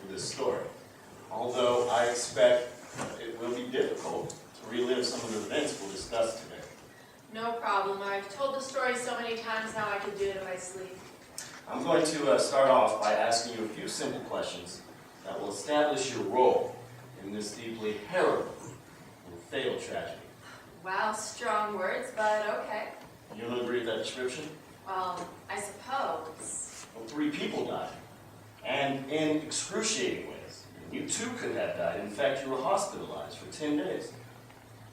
for this story, although I expect it will be difficult to relive some of the events we'll discuss today. No problem. I've told the story so many times now I could do it in my sleep. I'm going to start off by asking you a few simple questions that will establish your role in this deeply harrowing and fatal tragedy. Wow, strong words, but okay. You'll agree with that description? Well, I suppose. Well, 3 people died, and in excruciating ways. You too could have died. In fact, you were hospitalized for 10 days.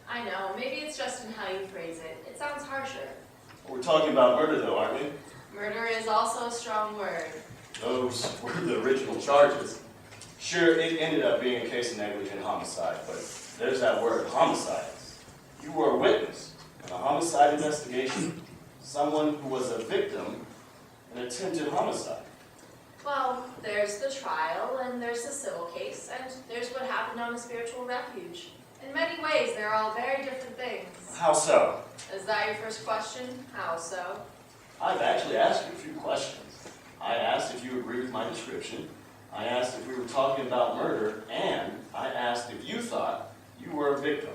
I know. Maybe it's just in how you phrase it. It sounds harsher. We're talking about murder, though, aren't we? Murder is also a strong word. Those were the original charges. Sure, it ended up being a case of negligent homicide, but there's that word, homicide. You were a witness in a homicide investigation. Someone who was a victim in attempted homicide. Well, there's the trial, and there's the civil case, and there's what happened on the spiritual refuge. In many ways, they're all very different things. How so? Is that your first question? How so? I've actually asked you a few questions. I asked if you agree with my description. I asked if we were talking about murder, and I asked if you thought you were a victim.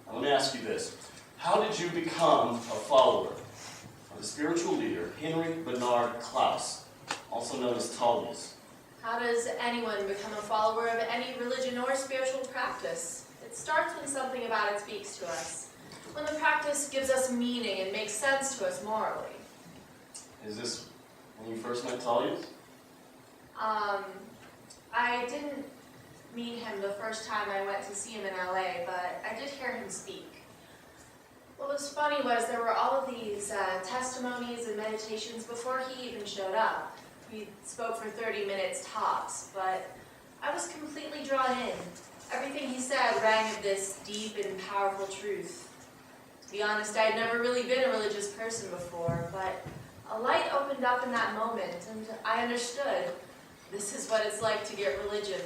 Now, let me ask you this. How did you become a follower of the spiritual leader, Henry Bernard Klaus, also known as Taalius? How does anyone become a follower of any religion or spiritual practice? It starts when something about it speaks to us. When the practice gives us meaning and makes sense to us morally. Is this when you first met Taalius? I didn't meet him the first time I went to see him in LA, but I did hear him speak. What was funny was there were all of these testimonies and meditations before he even showed up. We spoke for 30 minutes tops, but I was completely drawn in. Everything he said rang of this deep and powerful truth. To be honest, I had never really been a religious person before, but a light opened up in that moment, and I understood. This is what it's like to get religion.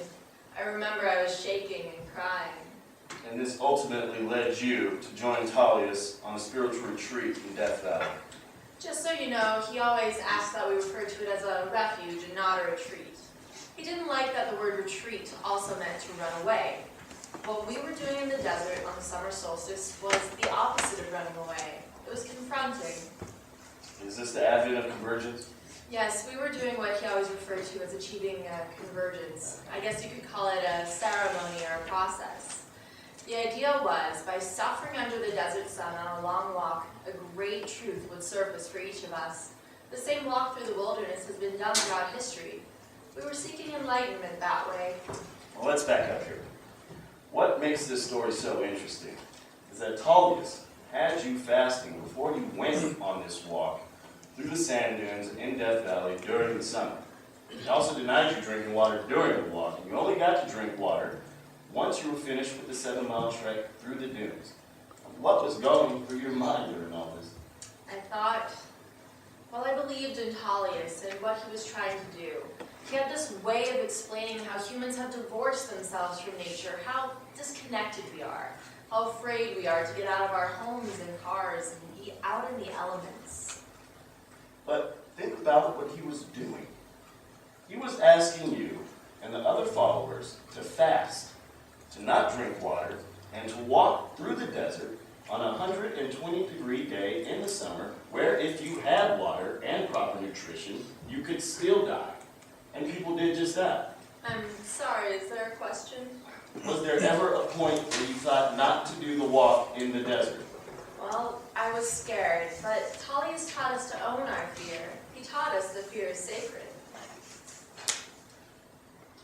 I remember I was shaking and crying. And this ultimately led you to join Taalius on a spiritual retreat in Death Valley. Just so you know, he always asked that we refer to it as a refuge and not a retreat. He didn't like that the word retreat also meant to run away. What we were doing in the desert on the summer solstice was the opposite of running away. It was confronting. Is this the advent of convergence? Yes, we were doing what he always referred to as achieving convergence. I guess you could call it a ceremony or a process. The idea was, by suffering under the desert sun on a long walk, a great truth would surface for each of us. The same walk through the wilderness has been done throughout history. We were seeking enlightenment that way. Well, let's back up here. What makes this story so interesting is that Taalius had you fasting before you went on this walk through the sand dunes in Death Valley during the summer. He also denied you drinking water during the walk, and you only got to drink water once you were finished with the 7-mile trek through the dunes. What was going through your mind during all this? I thought, well, I believed in Taalius and what he was trying to do. He had this way of explaining how humans have divorced themselves from nature, how disconnected we are, how afraid we are to get out of our homes and cars and be out in the elements. But think about what he was doing. He was asking you and the other followers to fast, to not drink water, and to walk through the desert on a 120-degree day in the summer, where if you had water and proper nutrition, you could still die. And people did just that. I'm sorry, is there a question? Was there ever a point where you thought not to do the walk in the desert? Well, I was scared, but Taalius taught us to own our fear. He taught us that fear is sacred.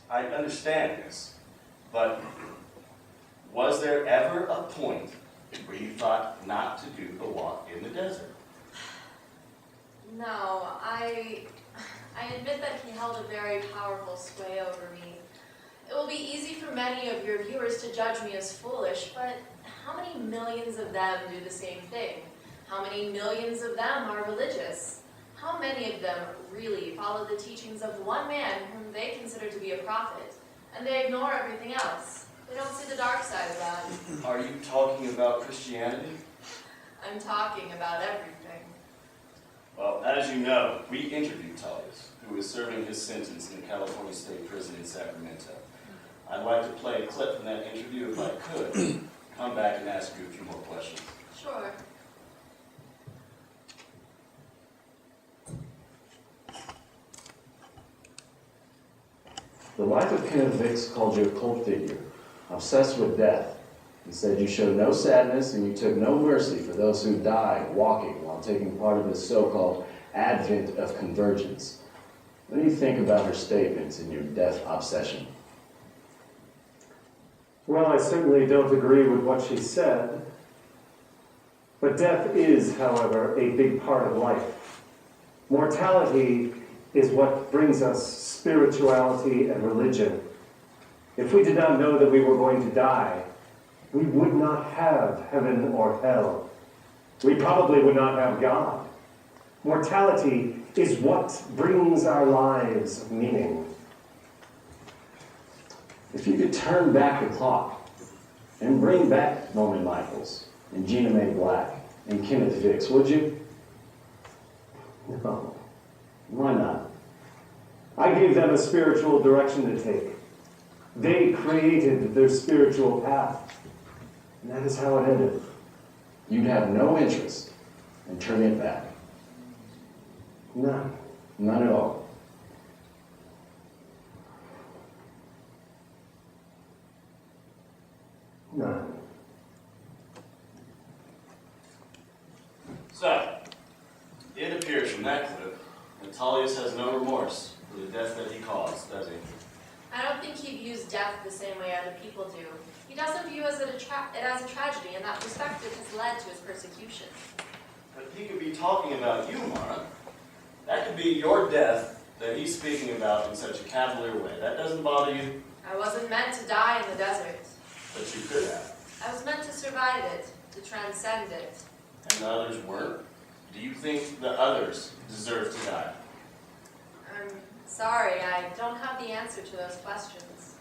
I understand this, but was there ever a point where you thought not to do the walk in the desert? No, I admit that he held a very powerful sway over me. It will be easy for many of your viewers to judge me as foolish, but how many millions of them do the same thing? How many millions of them are religious? How many of them really follow the teachings of one man whom they consider to be a prophet, and they ignore everything else? They don't see the dark side of that. Are you talking about Christianity? I'm talking about everything. Well, as you know, we interviewed Taalius, who is serving his sentence in the California State Prison in Sacramento. I'd like to play a clip from that interview if I could. Come back and ask you a few more questions. Sure. The life of Kenneth Vicks called you a cult figure, obsessed with death. He said you showed no sadness and you took no mercy for those who died walking while taking part of this so-called advent of convergence. What do you think about her statements in your death obsession? Well, I certainly don't agree with what she said. But death is, however, a big part of life. Mortality is what brings us spirituality and religion. If we did not know that we were going to die, we would not have heaven or hell. We probably would not have God. Mortality is what brings our lives meaning. If you could turn back the clock and bring back Norman Michaels and Gina Mae Black and Kenneth Vicks, would you? No. Why not? I gave them a spiritual direction to take. They created their spiritual path. And that is how it ended. You'd have no interest in turning it back. None. None at all. None. So, it appears from that clip that Taalius has no remorse for the death that he caused, does he? I don't think he views death the same way other people do. He doesn't view it as a tragedy, and that perspective has led to his persecution. But he could be talking about you, Mara. That could be your death that he's speaking about in such a cavalier way. That doesn't bother you? I wasn't meant to die in the desert. But you could have. I was meant to survive it, to transcend it. And the others weren't? Do you think the others deserve to die? I'm sorry, I don't have the answer to those questions.